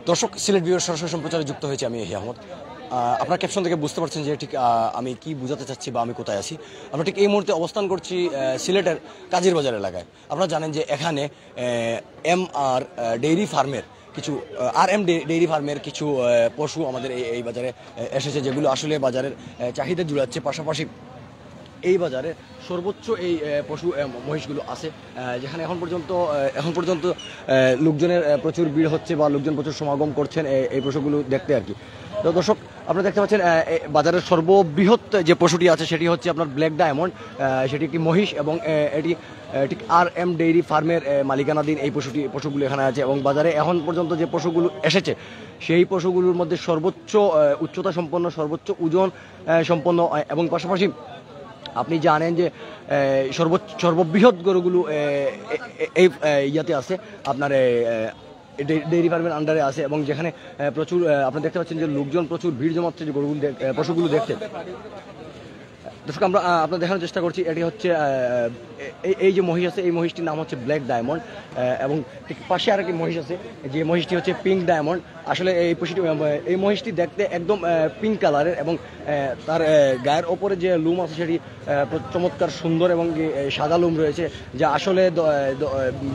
দর্শক, সিলেট ভিউর সরাসরি সম্প্রচারে যুক্ত হয়েছে আমি এহি আহমদ। আপনার ক্যাপশন থেকে বুঝতে পারছেন যে ঠিক আমি কি বোঝাতে চাচ্ছি বা আমি কোথায় আছি। আমরা ঠিক এই মুহূর্তে অবস্থান করছি সিলেটের কাজীর বাজার এলাকায়। আপনারা জানেন যে এখানে MR ডেইরি ফার্মের কিছু ডেইরি ফার্মের কিছু পশু আমাদের এই বাজারে এসেছে, যেগুলো আসলে বাজারের চাহিদা জুড়াচ্ছে। পাশাপাশি এই বাজারে সর্বোচ্চ এই পশু মহিষগুলো আছে, যেখানে এখন পর্যন্ত লোকজনের প্রচুর ভিড় হচ্ছে বা লোকজন প্রচুর সমাগম করছেন এই পশুগুলো দেখতে আর কি। তো দর্শক, আপনারা দেখতে পাচ্ছেন বাজারের সর্ববৃহৎ যে পশুটি আছে সেটি হচ্ছে আপনার ব্ল্যাক ডায়মন্ড। সেটি একটি মহিষ এবং এটি ঠিক RM ডেইরি ফার্মের মালিকানাধীন এই পশুগুলো এখানে আছে। এবং বাজারে এখন পর্যন্ত যে পশুগুলো এসেছে সেই পশুগুলোর মধ্যে সর্বোচ্চ উচ্চতা সম্পন্ন, সর্বোচ্চ ওজন সম্পন্ন এবং পাশাপাশি আপনি জানেন যে সর্ববৃহৎ গরুগুলো এই ইয়াতে আছে, আপনার ডেইরি ফার্মের আন্ডারে আছে। এবং যেখানে প্রচুর আপনি দেখতে পাচ্ছেন যে লোকজন প্রচুর ভিড় জমাচ্ছে যে পশুগুলো দেখতে। দর্শক, আমরা আপনার দেখানোর চেষ্টা করছি। এটি হচ্ছে এই যে মহিষ আছে, এই মহিষটির নাম হচ্ছে ব্ল্যাক ডায়মন্ড। এবং ঠিক পাশে আরেকটি মহিষ আছে, যে মহিষটি হচ্ছে পিঙ্ক ডায়মন্ড। আসলে এই মহিষটি দেখতে একদম পিঙ্ক কালারের এবং তার গায়ের ওপরে যে লুম আছে সেটি চমৎকার সুন্দর এবং সাদা লুম রয়েছে, যা আসলে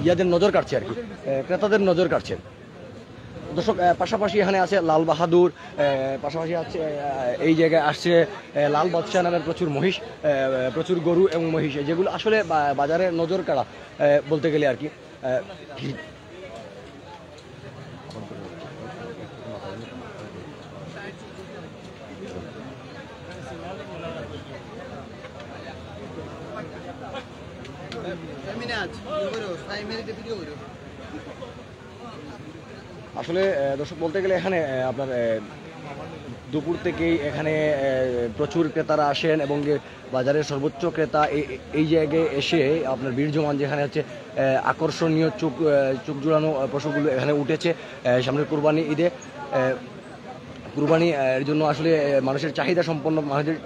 ইয়াদের নজর কাটছে আর কি, ক্রেতাদের নজর কাটছে। দর্শক, পাশাপাশি এখানে আছে লাল বাহাদুর, পাশাপাশি আছে এই জায়গায় আসছে লাল বাদশাহ নামের প্রচুর মহিষ, প্রচুর গরু এবং মহিষ, যেগুলো আসলে বাজারে নজর কাড়া বলতে গেলে আর কি। আসলে দর্শক, বলতে গেলে এখানে আপনার দুপুর থেকেই এখানে প্রচুর ক্রেতারা আসেন এবং বাজারের সর্বোচ্চ ক্রেতা এই জায়গায় এসে আপনার ভিড় জমান, যেখানে হচ্ছে আকর্ষণীয় চোখ জোড়ানো পশুগুলো এখানে উঠেছে সামনের কুরবানি ঈদে। কুরবানি এর জন্য আসলে মানুষের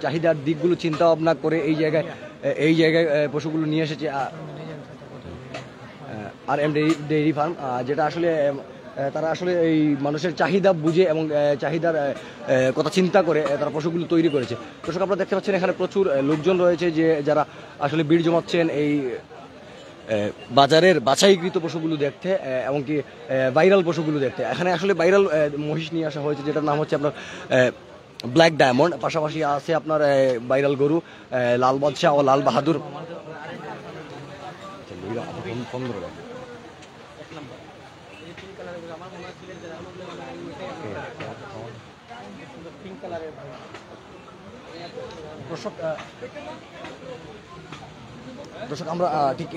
চাহিদার দিকগুলো চিন্তা ভাবনা করে এই জায়গায় পশুগুলো নিয়ে এসেছে RM ডেইরি ফার্ম, যেটা আসলে তারা আসলে এই মানুষের চাহিদা বুঝে এবং চাহিদার কথা চিন্তা করে তারা পশুগুলো তৈরি করেছে। দর্শক, আপনারা দেখতে পাচ্ছেন এখানে প্রচুর লোকজন রয়েছে যারা আসলে ভিড় জমাচ্ছেন এই বাজারের বাছাইকৃত পশুগুলো দেখতে, এমনকি ভাইরাল পশুগুলো দেখতে। এখানে আসলে ভাইরাল মহিষ নিয়ে আসা হয়েছে, যেটার নাম হচ্ছে আপনার ব্ল্যাক ডায়মন্ড। পাশাপাশি আছে আপনার ভাইরাল গরু লাল বাদশাহ ও লাল বাহাদুর। দর্শক, আমরা ঠিক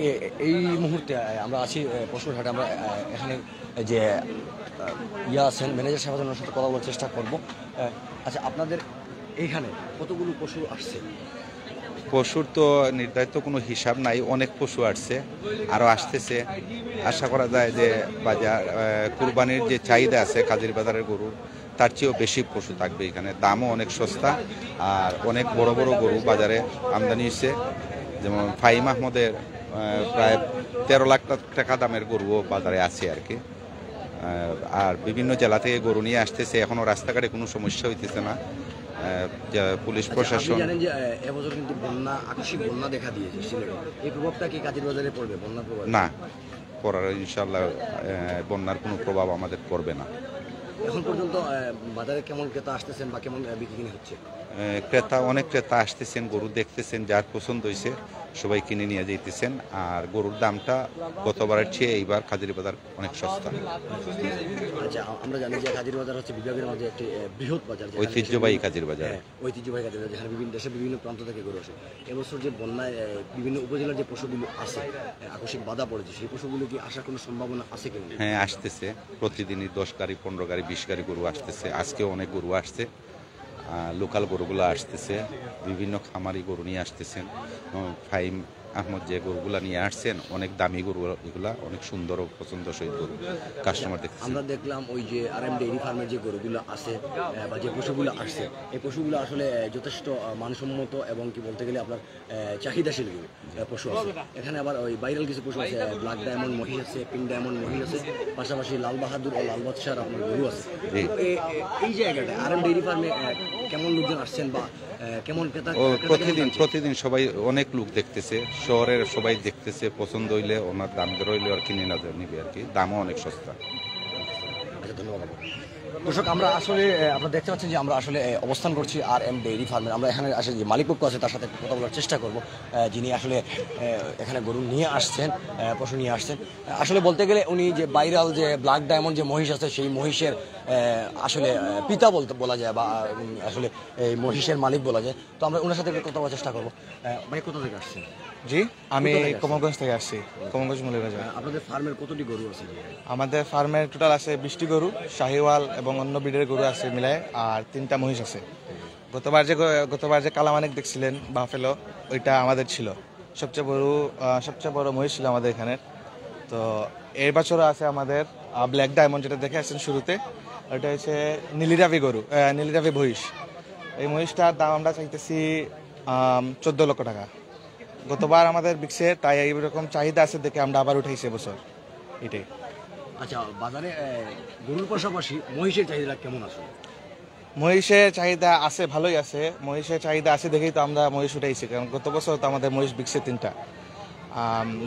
এই মুহূর্তে আমরা আছি পশুর হাটে। আমরা এখানে যে আছেন ম্যানেজার সাহেবের সাথে কথা বলার চেষ্টা করব। আচ্ছা, আপনাদের এইখানে কতগুলো পশু আসছে? পশুর তো নির্ধারিত কোনো হিসাব নাই, অনেক পশু আসছে, আরও আসতেছে। আশা করা যায় যে বাজার কুরবানির যে চাহিদা আছে কাজীর বাজারের গরুর, তার চেয়েও বেশি পশু থাকবে এখানে। দামও অনেক সস্তা আর অনেক বড় বড় গরু বাজারে আমদানি হচ্ছে। যেমন ফাহিম আহমদের প্রায় 13 লাখ টাকা দামের গরুও বাজারে আছে আর কি। আর বিভিন্ন জেলা থেকে গরু নিয়ে আসতেছে। এখনও রাস্তাঘাটে কোনো সমস্যা হইতেছে না। পুলিশ প্রশাসন জানেন যে এবছর কিন্তু আকস্মিক বন্যা দেখা দিয়েছে সিলেটে। এই প্রভাবটা কি কাজীর বাজারে পড়বে? বন্যার প্রভাব না পড়ার, ইনশাল্লাহ বন্যার কোনো প্রভাব আমাদের পড়বে না। এখন পর্যন্ত বাজারে কেমন ক্রেতা আসতেছেন বা কেমন বিক্রি হচ্ছে? অনেক ক্রেতা আসতেছেন, গরু দেখতেছেন, যার পছন্দ হয়েছে সবাই কিনে নিয়ে যাইতেছেন। আর গরুর দামটা গতবারের চেয়ে এইবার কাজীর বাজার অনেক সস্তা। আচ্ছা, আমরা জানি যে কাজীর বাজার হচ্ছে বিভাগের মাঝে একটি বৃহৎ বাজার, ঐতিহ্যবাহী কাজীর বাজার। ঐতিহ্যবাহী কাজীর বাজার, যেখানে দেশের বিভিন্ন প্রান্ত থেকে গরু আসে। এবছর যে বন্যায় বিভিন্ন উপজেলার যে পশুগুলো আছে আকস্মিক বাধা পড়েছে, সেই পশুগুলো কি আসার কোনো সম্ভাবনা আছে কিনা? হ্যাঁ, আসতেছে। প্রতিদিনই 10 গাড়ি 15 গাড়ি 20 গাড়ি গরু আসতেছে। আজকেও অনেক গরু আসছে। লোকাল গরুগুলো আসতেছে, বিভিন্ন খামারি গরু নিয়ে আসতেছেন। ফাইম আহমদ যে গরুগুলা নিয়ে আসছেন অনেক দামি গরু, এগুলা অনেক সুন্দর ও পছন্দসই গরু কাস্টমার দেখতেছি। আমরা দেখলাম ওই যে RM ডেইরি ফার্মের যে গরুগুলো আছে বা যে পশুগুলো আসছে, এই পশুগুলো আসলে যথেষ্ট মানসম্মত এবং কি বলতে গেলে আপনার চাহিদাশীল গরু পশু আছে। এখানে আবার ওই ভাইরাল কিছু পশু আছে, ব্ল্যাক ডায়মন্ড মহিষ আছে, পিঙ্ক ডায়মন্ড মহিষ আছে, পাশাপাশি লাল বাহাদুর ও লাল বাদশার আপনার গরু আছে। এই জায়গাটা RM ডেইরি ফার্মে কেমন লোকজন আসছেন বা কেমন ক্রেতা? প্রতিদিন সবাই অনেক লোক দেখতেছে, শহরের সবাই দেখতেছে, পছন্দ হইলে ওনার দাম হইলে আর কিনে নিবে আর কি, দামও অনেক সস্তা। আচ্ছা, ধন্যবাদ। দর্শক, আমরা আসলে আপনারা দেখতে পাচ্ছেন যে আমরা আসলে অবস্থান করছি RM ডেইরি ফার্মের। আমরা এখানে আসলে যে মালিকপক্ষ আছে তার সাথে কথা বলার চেষ্টা করব, যিনি আসলে এখানে গরু নিয়ে আসছেন, পশু নিয়ে আসছেন। আসলে বলতে গেলে উনি যে ভাইরাল যে ব্ল্যাক ডায়মন্ড যে মহিষ আছে, সেই মহিষের আসলে পিতা বলা যায় বা আসলে এই মহিষের মালিক বলা যায়। তো আমরা ওনার সাথে কথা বলার চেষ্টা করবো। ভাই, কোথা থেকে আসছেন? জি, আমি কমলগঞ্জ থেকে আসছি, কমলগঞ্জ মৌলভীবাজার। আপনাদের ফার্মের কতটি গরু আছে? আমাদের ফার্মের টোটাল আছে 20টি গরু, শাহিওয়াল এবং অন্য ব্রিডের গরু আছে মিলায়, আর 3টা মহিষ আছে। গতবার যে কালামানিক দেখছিলেন বাফেলো, ওইটা আমাদের ছিল। সবচেয়ে বড় মহিষ ছিল আমাদের এখানে। তো এই বছরও আছে আমাদের ব্ল্যাক ডায়মন্ড, যেটা দেখে আসছেন শুরুতে, ওইটা হচ্ছে নীলিরাভি গরু, নীলিরাভি মহিষ। এই মহিষটার দাম আমরা চাইতেছি 14 লক্ষ টাকা। গতবার আমাদের বিকছে, তাই এইরকম চাহিদা আছে দেখে আমরা আবার উঠাইছি এবছর, এটাই। আচ্ছা, বাজারে গরুর পাশাপাশি মহিষের চাহিদা কেমন আছে? মহিষের চাহিদা আছে, ভালোই আছে। মহিষের চাহিদা আছে দেখেই তো আমরা মহিষ উঠাইছি, কারণ গত বছর তো আমাদের মহিষ বিকছে 3টা।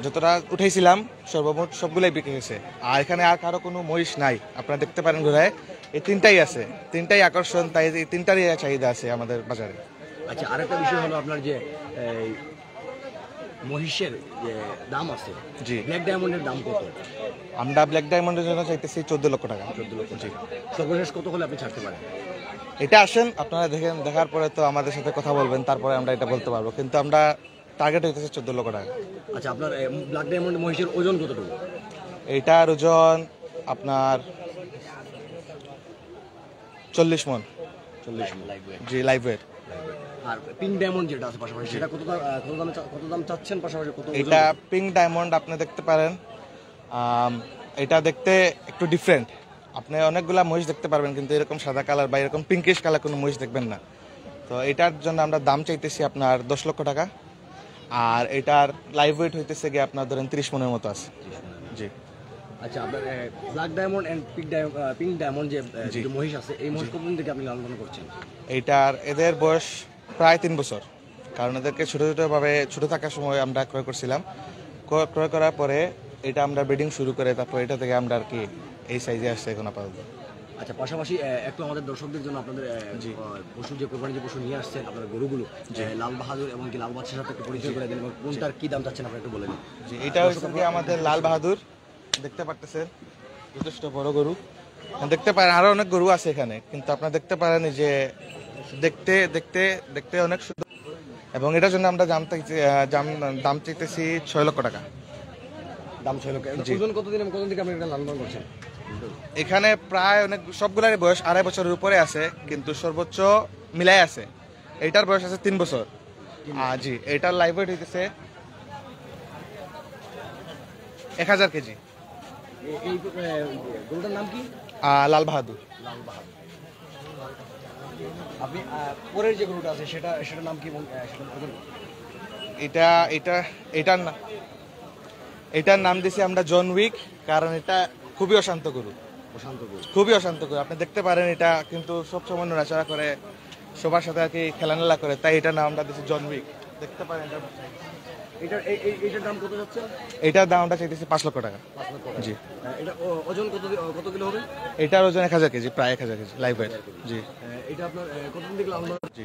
যতটা উঠাইছিলাম সর্বমোট সবগুলাই বিক্রি হয়েছে। আর এখানে আর কারো কোনো মহিষ নাই, আপনারা দেখতে পারেন ঘোরায়, এই 3টাই আছে। 3টাই আকর্ষণ, তাই এই 3টারই চাহিদা আছে আমাদের বাজারে। আচ্ছা, আরেকটা বিষয় হলো আপনার যে মহিষের যে দাম আছে, জি, ব্ল্যাক ডায়মন্ডের দাম কত? আমরা ব্ল্যাক ডায়মন্ডের জন্য চাইতেছি 14 লক্ষ টাকা। 14 লক্ষ। জি, সর্বশেষ কত হলে আপনি ছাড়তে পারেন? এটা আসেন, আপনারা দেখেন, দেখার পরে তো আমাদের সাথে কথা বলবেন, তারপরে আমরা এটা বলতে পারবো, কিন্তু আমরা টার্গেট হইতেছে 14 লক্ষ টাকা। আচ্ছা, আপনার ব্ল্যাক ডায়মন্ড মহিষের ওজন কতটুকু? এইটার ওজন আপনার 40 মণ। 40 মণ। জি, লাইভ ওয়েট। আর পিঙ্ক ডায়মন্ড যেটা আছে পাশাপাশি, সেটা কত দাম চাচ্ছেন? পাশাপাশি কত? এটা পিঙ্ক ডায়মন্ড আপনি দেখতে পারেন, এটা দেখতে একটু ডিফারেন্ট। আপনি অনেকগুলা মহিষ দেখতে পারবেন, কিন্তু এরকম সাদা কালার বা এরকম পিঙ্কিশ কালার কোনো মহিষ দেখবেন না। তো এটার জন্য আমরা দাম চাইতেছি আপনার 10 লক্ষ টাকা। আর এটার লাইভ ওয়েট হইতেছে গিয়ে আপনার ধরেন 30 মণের মতো আছে। জি। আচ্ছা, আপনার black diamond and pink diamond যে মহিষ আছে, এই মহিষ কতদিন থেকে আপনি লালন করছেন? এদের বয়স প্রায় 3 বছর, কারণ এদেরকে ছোট থাকার সময় আমরা ক্রয় করছিলাম। ক্রয় করার পরে এটা আমরা ব্রিডিং শুরু করে তারপর এটা থেকে আমরা আর কি এই সাইজে আসছে এখন আপাতত। আচ্ছা, পাশাপাশি একটু আমাদের দর্শকদের জন্য আপনাদের পশু যে কোরবানি যে পশু নিয়ে আসছেন, আপনার গরুগুলো লাল বাহাদুর এবং কি লাল বাদশার সাথে একটু পরিচয় করে দেন এবং কোনটার কি দাম চাচ্ছেন আপনি একটু বলে দিন। জি, এটা হচ্ছে কি আমাদের লাল বাহাদুর, দেখতে পারতেছেন যথেষ্ট বড় গরু। দেখতে পারেন আরো অনেক গরু আছে এখানে, কিন্তু আপনারা দেখতে পারেন যে দেখতে দেখতে দেখতে অনেক সুন্দর, এবং এটার জন্য আমরা দাম চাইতেছি 6 লক্ষ টাকা। দাম 6 লক্ষ। ওজন কতদিন থেকে আপনি এটা লালন করছেন? এখানে প্রায় অনেক সবগুলারই বয়স 2.5 বছরের উপরে আছে, কিন্তু সর্বোচ্চ মিলাই আছে। এটার বয়স আছে 3 বছর। জি, এটার লাইভ ওয়েট হইতেছে 1000 কেজি। এই গরুটার নাম কি? লাল বাহাদুর। লাল বাহাদুর। আপনি পরের যে গরুটা আছে সেটার নাম কি? এটার নাম দিছি আমরা জন উইক, কারণ এটা খুবই অশান্ত গরু। খুবই অশান্ত গরু। আপনি দেখতে পারেন এটা কিন্তু সব সময় নড়াচড়া করে, সবার সাথে আর কি খেলাধুলা করে, তাই এটার নাম আমরা দিছি জন উইক। দেখতে পারেন এটার দাম কত যাচ্ছে? এটার দাম আমরা চাইতেছি 5 লক্ষ টাকা। জি। এটা ওজন কত কিলো হবে? এটার ওজন 1000 কেজি, প্রায় 1000 কেজি লাইভ ওয়েট। জি। এটা আপনার কতদিন থেকে লালন? জি।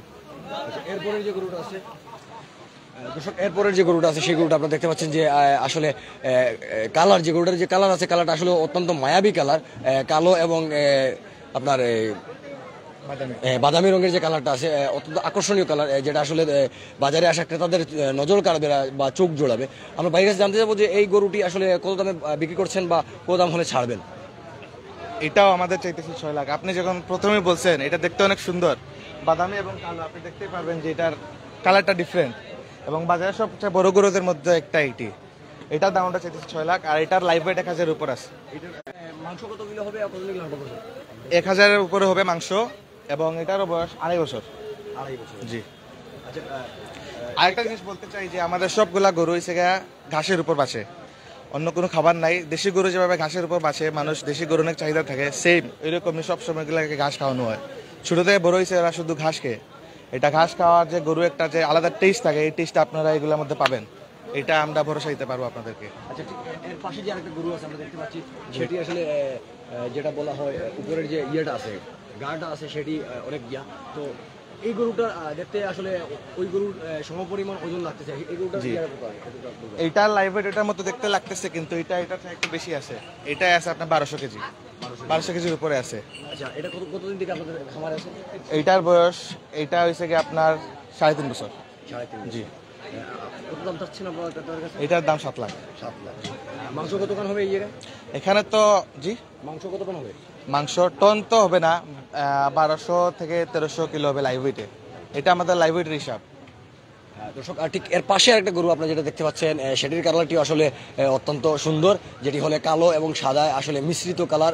আচ্ছা, এরপরের যে গরুটা আছে, দর্শক, এরপরের যে গরুটা আছে সেই গরুটা আপনারা দেখতে পাচ্ছেন যে আসলে কালার, যে গরুটার যে কালার আছে, কালারটা আসলে অত্যন্ত মায়াবী কালার, কালো এবং আপনার বাদামি রঙের যে কালারটা আছে, অত্যন্ত আকর্ষণীয় কালার, যেটা আসলে বাজারে আসা ক্রেতাদের নজর কাড়বে বা চোখ জোড়াবে। আমরা বাইরের কাছে জানতে চাবো যে এই গরুটি আসলে কত দামে বিক্রি করছেন বা কত দাম হলে ছাড়বেন? এটাও আমাদের চাইতেছি 6 লাখ। আপনি যখন প্রথমে বলছেন এটা দেখতে অনেক সুন্দর, বাদামি এবং কালো, আপনি দেখতেই পারবেন যে এটার কালারটা ডিফারেন্ট। এবং বাজারের সবচেয়ে বড় গরুদের মধ্যে একটা এটার দামটা চাইতেছে 6 লাখ, আর এটার লাইভ ওয়েট 1000-এর উপর আছে। মাংস কত কিলো হবে, কত কিলো হাঁটা বছর? 1000-এর উপরে হবে মাংস, এবং এটারও বয়স 2.5 বছর। 2.5 বছর। জি। আচ্ছা, আরেকটা জিনিস বলতে চাই যে আমাদের সবগুলা গরু হইছে গিয়া ঘাসের উপর বাঁচে, অন্য কোনো খাবার নাই। দেশি গরু যেভাবে ঘাসের উপর বাঁচে, মানুষ দেশি গরু অনেক চাহিদা থাকে, সেম এরকমই সব সময় এগুলাকে ঘাস খাওয়ানো হয়। ছোট থেকে বড় হয়েছে এরা শুধু ঘাস খেয়ে। এটা ঘাস খাওয়ার যে গরু একটা যে আলাদা টেস্ট থাকে, এই টেস্টটা আপনারা এগুলোর মধ্যে পাবেন, এটা আমরা ভরসা দিতে পারবো আপনাদেরকে। আচ্ছা, ঠিক এর পাশে যে আরেকটা গরু আছে আমরা দেখতে পাচ্ছি, সেটি আসলে যেটা বলা হয় উপরের যে ইয়েটা আছে, গাড়টা আছে, সেটি অনেক ইয়া। তো এই গরুটা দেখতে আসলে ওই গরুর সমপরিমাণ ওজন লাগতেছে। এই গরুটা এইটার লাইভ ওয়েট এটার মতো দেখতে লাগতেছে, কিন্তু এটা থেকে একটু বেশি আছে। এটাই আছে আপনার 1200 কেজি, 1200 কেজির উপরে আছে। আচ্ছা, এটা কতদিন থেকে আপনাদের খামারে আছে? এইটার বয়স এইটা হয়েছে কি আপনার 3.5 বছর। 3.5 জি। কত দাম চাচ্ছেন আপনার কাছে? এটার দাম 7 লাখ। 7 লাখ। মাংস কতক্ষণ হবে এই জায়গায়? এখানে তো জি, মাংস কতক্ষণ হবে? মাংস টন তো হবে না, 1200 থেকে 1300 কিলো হবে লাইভ ওয়েটে। এটা আমাদের লাইভ ওয়েটের হিসাব। দর্শক, ঠিক এর পাশে আরেকটা গরু আপনারা যেটা দেখতে পাচ্ছেন, সেটির কালারটি আসলে অত্যন্ত সুন্দর, যেটি হলে কালো এবং সাদা আসলে মিশ্রিত কালার।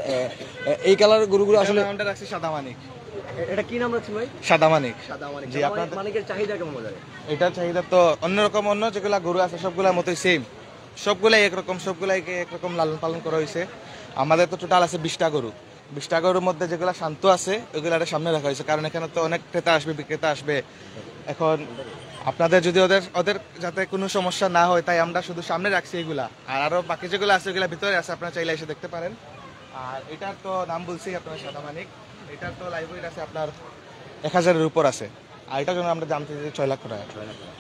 এই কালার গরুগুলো আসলে আমরা রাখছি সাদা মানিক। এটা কি নাম রাখছেন ভাই? সাদা মানিক। সাদা মানিক। জি, আপনাদের মানিকের চাহিদা কেমন বাজারে? এটার চাহিদা তো অন্যরকম, অন্য যেগুলা গরু আছে সবগুলোর মতোই সেম, সবগুলাই একরকম, সবগুলাইকে একরকম লালন পালন করা হয়েছে। আমাদের তো টোটাল আছে 20টা গরু। 20টা গরুর মধ্যে যেগুলা শান্ত আছে ওইগুলা সামনে রাখা হয়েছে, কারণ এখানে তো অনেক ক্রেতা আসবে, বিক্রেতা আসবে। এখন আপনাদের যদি ওদের যাতে কোনো সমস্যা না হয়, তাই আমরা শুধু সামনে রাখছি এগুলা। আর আরো বাকি যেগুলো আছে ওইগুলা ভিতরে আছে, আপনারা চাইলে এসে দেখতে পারেন। আর এটার তো নাম বলছি আপনার সাদা মানিক। এটার তো লাইভ ওয়েট আছে আপনার 1000-এর উপর আছে। আর এটার জন্য আমরা দাম চাইছি 6 লাখ টাকা।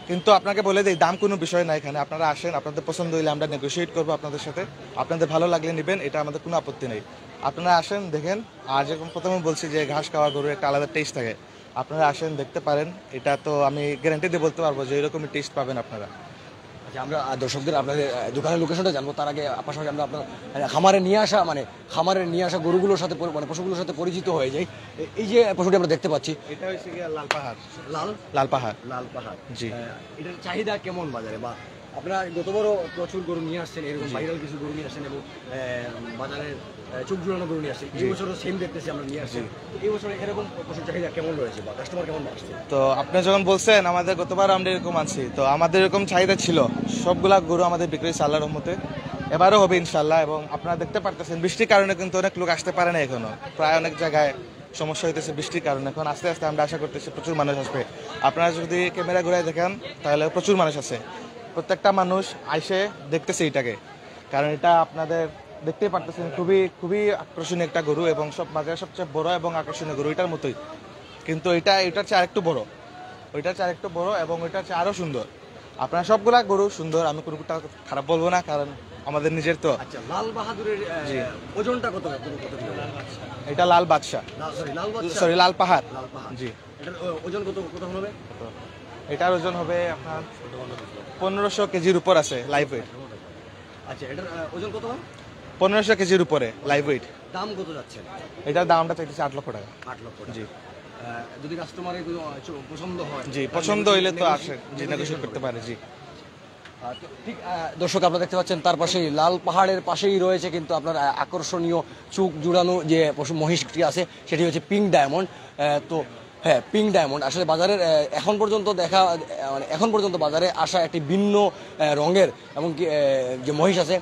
কিন্তু আপনাকে বলে দিই, দাম কোনো বিষয় না এখানে। আপনারা আসেন, আপনাদের পছন্দ হইলে আমরা নেগোশিয়েট করবো আপনাদের সাথে, আপনাদের ভালো লাগলে নেবেন, এটা আমাদের কোনো আপত্তি নেই। আপনারা আসেন, দেখেন। আর যেরকম প্রথমে বলছি যে ঘাস খাওয়া গরুর একটা আলাদা টেস্ট থাকে, আপনারা আসেন, দেখতে পারেন। এটা তো আমি গ্যারান্টি দিয়ে বলতে পারবো যে এরকমই টেস্ট পাবেন আপনারা। আচ্ছা, আমরা দর্শকদের আপনাদের দোকানের লোকেশনটা জানবো, তার আগে পাশাপাশি আমরা আপনার খামারে নিয়ে আসা গরুগুলোর সাথে, মানে পশুগুলোর সাথে পরিচিত হয়ে যাই। এই যে পশুটি আমরা দেখতে পাচ্ছি, এটা হচ্ছে গিয়ে লাল পাহাড়। লাল পাহাড়। জি। এটার চাহিদা কেমন বাজারে? বা আপনারা গতবারও প্রচুর গরু নিয়ে আসছেন, এরকম ভাইরাল কিছু গরু নিয়ে আসছেন, এবং বাজারের চোখ জুড়ানো গরু নিয়ে আসছেন। এই বছরও সেম দেখতেছি আমরা নিয়ে আসছি। এই বছর এরকম পশুর চাহিদা কেমন রয়েছে বা কাস্টমার কেমন আসছে? তো আপনি যখন বলছেন আমাদের গতবার আমরা এরকম আনছি, তো আমাদের এরকম চাহিদা ছিল। সবগুলা গরু আমাদের বিক্রি হয়েছে আল্লাহর রহমতে, এবারও হবে ইনশাল্লাহ। এবং আপনারা দেখতে পারতেছেন বৃষ্টির কারণে কিন্তু অনেক লোক আসতে পারে না এখনো, প্রায় অনেক জায়গায় সমস্যা হইতেছে বৃষ্টির কারণে। এখন আস্তে আস্তে আমরা আশা করতেছি প্রচুর মানুষ আসবে। আপনারা যদি ক্যামেরা ঘুরায় দেখেন তাহলে প্রচুর মানুষ আছে। প্রত্যেকটা মানুষ আইসে দেখতেছে এটাকে, কারণ এটা আপনাদের দেখতেই পারতেছেন খুবই খুবই আকর্ষণীয় একটা গরু, এবং সব বাজারের সবচেয়ে বড় এবং আকর্ষণীয় গরু এটার মতোই। কিন্তু এটার চেয়ে আরেকটু বড়, ওইটার চেয়ে আরেকটু বড়, এবং ওইটার চেয়ে আরো সুন্দর। আপনার সবগুলা গরু সুন্দর, আমি গরুটা খারাপ বলবো না, কারণ আমাদের নিজের তো। আচ্ছা, লাল বাহাদুরের ওজনটা কত? এটা লাল বাদশাহ, সরি লাল পাহাড়। জি। এটার ওজন কত হবে? এটার ওজন হবে আপনার 1500 কেজির উপর আছে লাইভ ওয়েট। আচ্ছা, এটার ওজন কত হবে? 1500 কেজির উপরে লাইভ ওয়েট। দাম কত যাচ্ছে? এটার দামটা চাইতেছে 8 লক্ষ টাকা। 8 লক্ষ টাকা। জি। যদি কাস্টমারের পছন্দ হয়, জি, পছন্দ হইলে তো আসে, জি, নেগোশিয়েট করতে পারে। জি। ঠিক দর্শক, আপনারা দেখতে পাচ্ছেন তার পাশেই লাল পাহাড়ের পাশেই রয়েছে কিন্তু আপনার আকর্ষণীয় চোখ জুড়ানো যে পশু মহিষটি আছে, সেটি হচ্ছে পিঙ্ক ডায়মন্ড। তো হ্যাঁ, পিঙ্ক ডায়মন্ড আসলে বাজারের এখন পর্যন্ত বাজারে আসা একটি ভিন্ন রঙের এবং যে মহিষ আছে,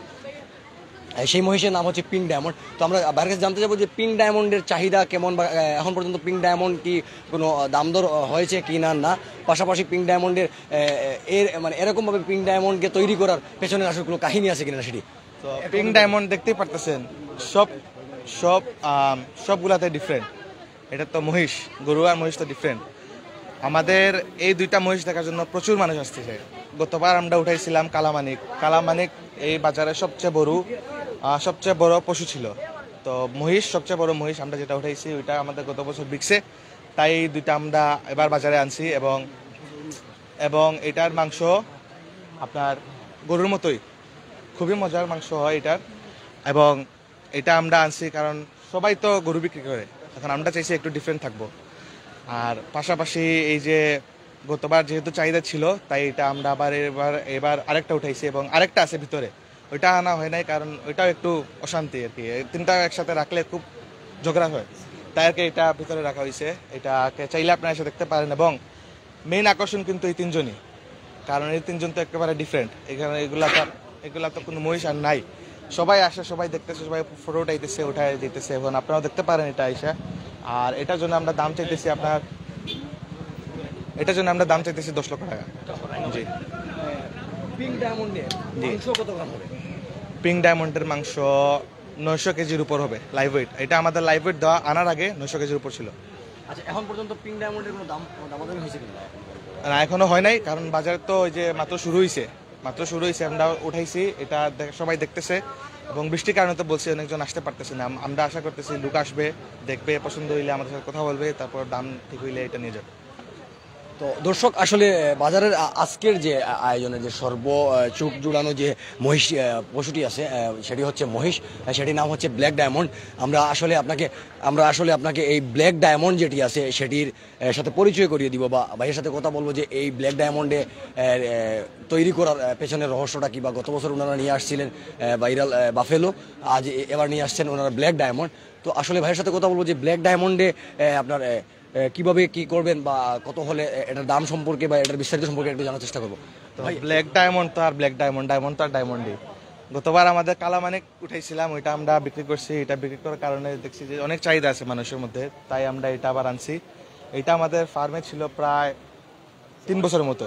সেই মহিষের নাম হচ্ছে পিঙ্ক ডায়মন্ড। তো আমরা বাইরের কাছে জানতে যাবো যে পিঙ্ক ডায়মন্ডের চাহিদা কেমন, বা এখন পর্যন্ত পিঙ্ক ডায়মন্ড কি কোনো দাম দর হয়েছে কি না। পাশাপাশি পিঙ্ক ডায়মন্ডের মানে এরকমভাবে পিঙ্ক ডায়মন্ডকে তৈরি করার পেছনের আসলে কোনো কাহিনী আছে কিনা সেটি। তো পিঙ্ক ডায়মন্ড দেখতেই পারতেছেন সবগুলাতে ডিফারেন্ট। এটা তো মহিষ, গরু আর মহিষ তো ডিফারেন্ট। আমাদের এই দুইটা মহিষ দেখার জন্য প্রচুর মানুষ আসতেছে। গতবার আমরা উঠাইছিলাম কালামানিক এই বাজারে সবচেয়ে বড় পশু ছিল। তো মহিষ, সবচেয়ে বড় মহিষ আমরা যেটা উঠাইছি ওইটা আমাদের গত বছর বিকছে, তাই এই দুইটা আমরা এবার বাজারে আনছি। এবং এটার মাংস আপনার গরুর মতোই, খুবই মজার মাংস হয় এটার। এবং এটা আমরা আনছি কারণ সবাই তো গরু বিক্রি করে, এখন আমরা চাইছি একটু ডিফারেন্ট থাকবো। আর পাশাপাশি এই যে গতবার যেহেতু চাহিদা ছিল তাই এটা আমরা এবার আরেকটা উঠাইছি এবং আরেকটা আছে ভিতরে, ওইটা আনা হয় নাই কারণ ওইটাও একটু অশান্তি আর কি, তিনটা একসাথে রাখলে খুব ঝগড়া হয়, তাই আর কি এটা ভিতরে রাখা হয়েছে। এটাকে চাইলে আপনারা এসে দেখতে পারেন এবং মেইন আকর্ষণ কিন্তু এই তিনজনই, কারণ এই তিনজন তো একেবারে ডিফারেন্ট। এখানে এগুলা তো কোনো মহিষ আর নাই, সবাই আসে, সবাই দেখতেছে, সবাই ফটো উঠাইতেছে, উঠাই দিতেছে এবং আপনারাও দেখতে পারেন এটা এসে। আর এটার জন্য আমরা দাম চাইতেছি এটার জন্য আমরা দাম চাইতেছি 10 লক্ষ টাকা। জি, পিঙ্ক ডায়মন্ডের মাংস কত গ্রাম হবে? পিঙ্ক ডায়মন্ডের মাংস 900 কেজির উপর হবে লাইভ ওয়েট। এটা আমাদের লাইভ ওয়েট দেওয়া আনার আগে 900 কেজির উপর ছিল। আচ্ছা, এখন পর্যন্ত পিঙ্ক ডায়মন্ডের কোনো দামাদামি হয়েছে কিনা? না, এখনো হয় নাই, কারণ বাজারে তো ওই যে মাত্র শুরু হয়েছে, আমরা উঠাইছি, এটা সবাই দেখতেছে এবং বৃষ্টির কারণে তো বলছি অনেকজন আসতে পারতেছে না। আমরা আশা করতেছি লোক আসবে, দেখবে, পছন্দ হইলে আমাদের সাথে কথা বলবে, তারপর দাম ঠিক হইলে এটা নিয়ে যাবে। তো দর্শক, আসলে বাজারের আজকের যে আয়োজনের যে চোখ জুড়ানো যে মহিষ পশুটি আছে, সেটি হচ্ছে মহিষ, সেটির নাম হচ্ছে ব্ল্যাক ডায়মন্ড। আমরা আসলে আপনাকে এই ব্ল্যাক ডায়মন্ড যেটি আছে সেটির সাথে পরিচয় করিয়ে দিব, বা ভাইয়ের সাথে কথা বলবো যে এই ব্ল্যাক ডায়মন্ডে তৈরি করার পেছনের রহস্যটা কি, বা গত বছর ওনারা নিয়ে আসছিলেন ভাইরাল বাফেলো, আজ এবার নিয়ে আসছেন ওনারা ব্ল্যাক ডায়মন্ড। তো আসলে ভাইয়ের সাথে কথা বলবো যে ব্ল্যাক ডায়মন্ডে আপনার কিভাবে কি করবেন বা কত হলে এটার দাম সম্পর্কে বা এটার বিস্তারিত সম্পর্কে একটু জানার চেষ্টা করবো। ব্ল্যাক ডায়মন্ড তো আর ব্ল্যাক ডায়মন্ড তো আর ডায়মন্ডই। গতবার আমাদের কালামানিক উঠাইছিলাম, ওইটা আমরা বিক্রি করছি। এটা বিক্রি করার কারণে দেখছি যে অনেক চাহিদা আছে মানুষের মধ্যে, তাই আমরা এটা আবার আনছি। এটা আমাদের ফার্মে ছিল প্রায় 3 বছরের মতো,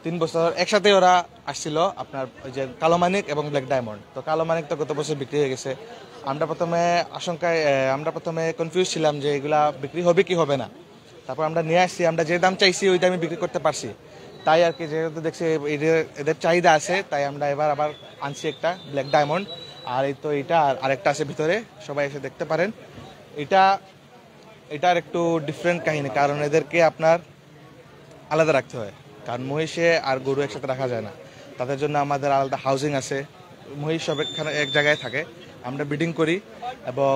3 বছর একসাথে ওরা আসছিল আপনার ওই যে কালোমানিক এবং ব্ল্যাক ডায়মন্ড। তো কালোমানিক তো গত বছর বিক্রি হয়ে গেছে। আমরা প্রথমে কনফিউজ ছিলাম যে এগুলা বিক্রি হবে কি হবে না। তারপর আমরা নিয়ে আসছি, আমরা যে দাম চাইছি ওই দামে বিক্রি করতে পারছি। তাই আর কি, যেহেতু দেখছি এদের চাহিদা আছে, তাই আমরা এবার আবার আনছি একটা ব্ল্যাক ডায়মন্ড। আর এই তো এইটা আরেকটা আছে ভিতরে, সবাই এসে দেখতে পারেন। এটার একটু ডিফারেন্ট কাহিনী, কারণ এদেরকে আপনার আলাদা রাখতে হয়, কারণ মহিষে আর গরু একসাথে রাখা যায় না। তাদের জন্য আমাদের আলাদা হাউজিং আছে, মহিষ সব এক জায়গায় থাকে, আমরা ব্রিডিং করি। এবং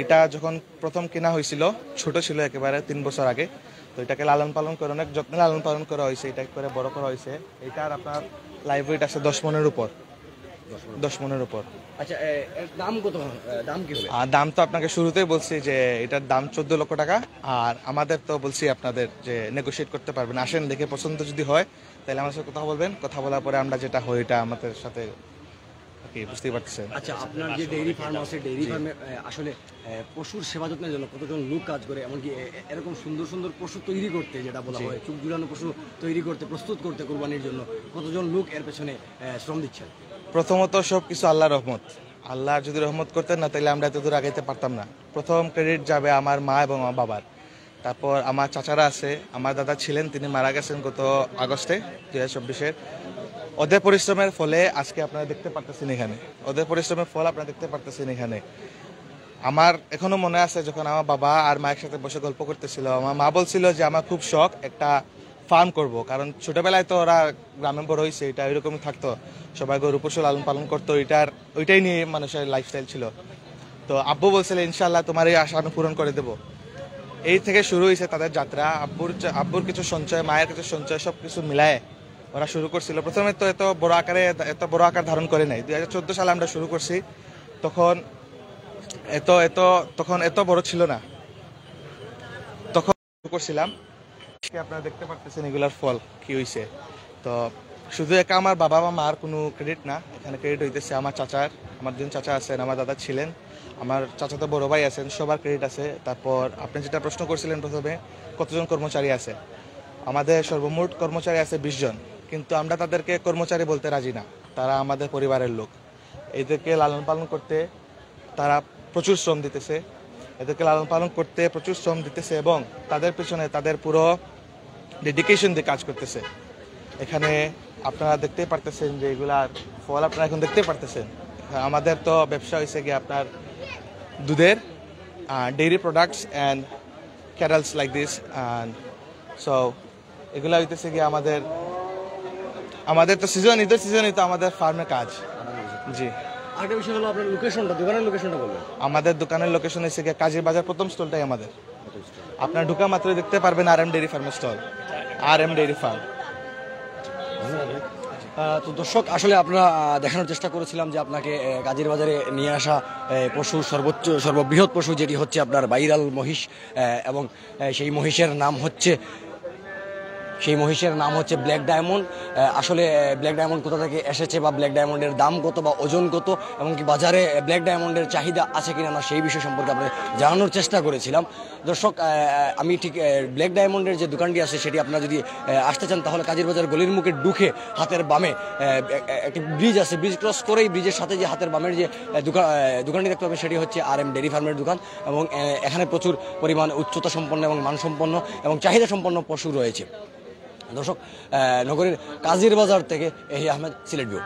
এটা যখন প্রথম কেনা হয়েছিল ছোট ছিল একেবারে 3 বছর আগে, তো এটাকে লালন পালন করে অনেক যত্নে লালন পালন করা হয়েছে, এটা করে বড় করা হয়েছে। এটার আপনার লাইভ ওয়েট আছে 10 মনের উপর। আচ্ছা, দাম কত, দাম কি হবে? আর দাম তো আপনাকে শুরুতেই বলছি যে এটার দাম 14 লক্ষ টাকা। আর আমাদের তো বলছি আপনাদের যে নেগোশিয়েট করতে পারবেন, আসেন, দেখে পছন্দ যদি হয় তাহলে আমার সাথে কথা বলবেন, কথা বলার পরে আমরা যেটা হয় এটা আমাদের সাথে বুঝতেই পারছেন। আচ্ছা, আপনার যে ডেইরি ফার্ম আছে, ডেইরি ফার্মে আসলে পশুর সেবা যত্নের জন্য কতজন লোক কাজ করে, এমনকি এরকম সুন্দর সুন্দর পশু তৈরি করতে, যেটা বলা হয় চোখ জুড়ানো পশু তৈরি করতে, প্রস্তুত করতে কোরবানির জন্য কতজন লোক এর পেছনে শ্রম দিচ্ছেন? প্রথমত সব কিছু আল্লাহর রহমত। আল্লাহ যদি রহমত করতেন না তাহলে আমরা এত দূর আগাইতে পারতাম না। প্রথম ক্রেডিট যাবে আমার মা এবং আমার বাবার, তারপর আমার চাচারা আছে, আমার দাদা ছিলেন, তিনি মারা গেছেন গত আগস্টে 2024-এর। ওদের পরিশ্রমের ফলে আজকে আপনারা দেখতে পারতেছেন এখানে, আমার এখনো মনে আছে যখন আমার বাবা আর মায়ের সাথে বসে গল্প করতেছিল, আমার মা বলছিল যে আমার খুব শখ একটা ফার্ম করব, কারণ ছোটবেলায় তো ওরা গ্রামে বড় হয়েছে, এটা এরকমই থাকতো, সবাই গরু পশু লালন পালন করতো, ওইটাই নিয়ে মানুষের লাইফস্টাইল ছিল। তো আব্বু বলছিল ইনশাআল্লাহ তোমার এই আশা আমি পূরণ করে দেবো। এই থেকে শুরু হয়েছে তাদের যাত্রা। আব্বুর কিছু সঞ্চয়, মায়ের কিছু সঞ্চয়, সব কিছু মিলায় ওরা শুরু করছিল। প্রথমে তো এত বড় আকার ধারণ করে নাই। 2014 সালে আমরা শুরু করছি, তখন এত বড় ছিল না, তখন করছিলাম। আপনারা দেখতে পারতেছেন এগুলার ফল কি হয়েছে। তো শুধু একা আমার বাবা বা মার কোনো ক্রেডিট না, এখানে ক্রেডিট হইতেছে আমার চাচার, আমার 2 চাচা আছেন, আমার দাদা ছিলেন, আমার চাচাতো বড় ভাই আছেন, সবার ক্রেডিট আছে। তারপর আপনি যেটা প্রশ্ন করছিলেন প্রথমে, কতজন কর্মচারী আছে, আমাদের সর্বমোট কর্মচারী আছে 20 জন, কিন্তু আমরা তাদেরকে কর্মচারী বলতে রাজি না, তারা আমাদের পরিবারের লোক। এদেরকে লালন পালন করতে তারা প্রচুর শ্রম দিতেছে, এবং তাদের পিছনে তাদের পুরো ডেডিকেশন দিয়ে কাজ করতেছে। এখানে আপনারা দেখতেই পারতেছেন যে এগুলার ফল আপনারা এখন দেখতেই পারতেছেন। আমাদের তো ব্যবসা হয়েছে গিয়ে আপনার দুধের, dairy products and cattles like this, and so এগুলা হইতেছে গিয়ে আমাদের তো ঈদের সিজনই তো আমাদের ফার্মে কাজ। জি, আরেকটা বিষয় হলো আপনার দোকানের লোকেশনটা বলবেন। আমাদের দোকানের লোকেশন হচ্ছে গিয়ে কাজীর বাজার, প্রথম স্টলটাই আমাদের। আপনার ঢুকা মাত্র দেখতে পারবেন RM ডেইরি ফার্মের স্টল। RM dairy farm. তো দর্শক আসলে আপনারা দেখানোর চেষ্টা করেছিলাম যে আপনাকে কাজীর বাজারে নিয়ে আসা পশু সর্ববৃহৎ পশু যেটি হচ্ছে আপনার বাইরাল মহিষ এবং সেই মহিষের নাম হচ্ছে ব্ল্যাক ডায়মন্ড। আসলে ব্ল্যাক ডায়মন্ড কোথা থেকে এসেছে বা ব্ল্যাক ডায়মন্ডের দাম কত বা ওজন কত এবং কি বাজারে ব্ল্যাক ডায়মন্ডের চাহিদা আছে কিনা না সেই বিষয় সম্পর্কে আমরা জানানোর চেষ্টা করেছিলাম। দর্শক আমি ঠিক ব্ল্যাক ডায়মন্ডের যে দোকানটি আছে সেটি আপনারা যদি আসতে চান তাহলে কাজীর বাজার গলির মুখে ঢুকে হাতের বামে একটি ব্রিজ আছে, ব্রিজ ক্রস করেই ব্রিজের সাথে যে হাতের বামের যে দোকানটি দেখতে পাবেন সেটি হচ্ছে RM ডেইরি ফার্মের দোকান এবং এখানে প্রচুর পরিমাণ উচ্চতা সম্পন্ন এবং মানসম্পন্ন এবং চাহিদা সম্পন্ন পশু রয়েছে। দর্শক নগরীর কাজীর বাজার থেকে এহি আহমেদ, সিলেট ভিউ।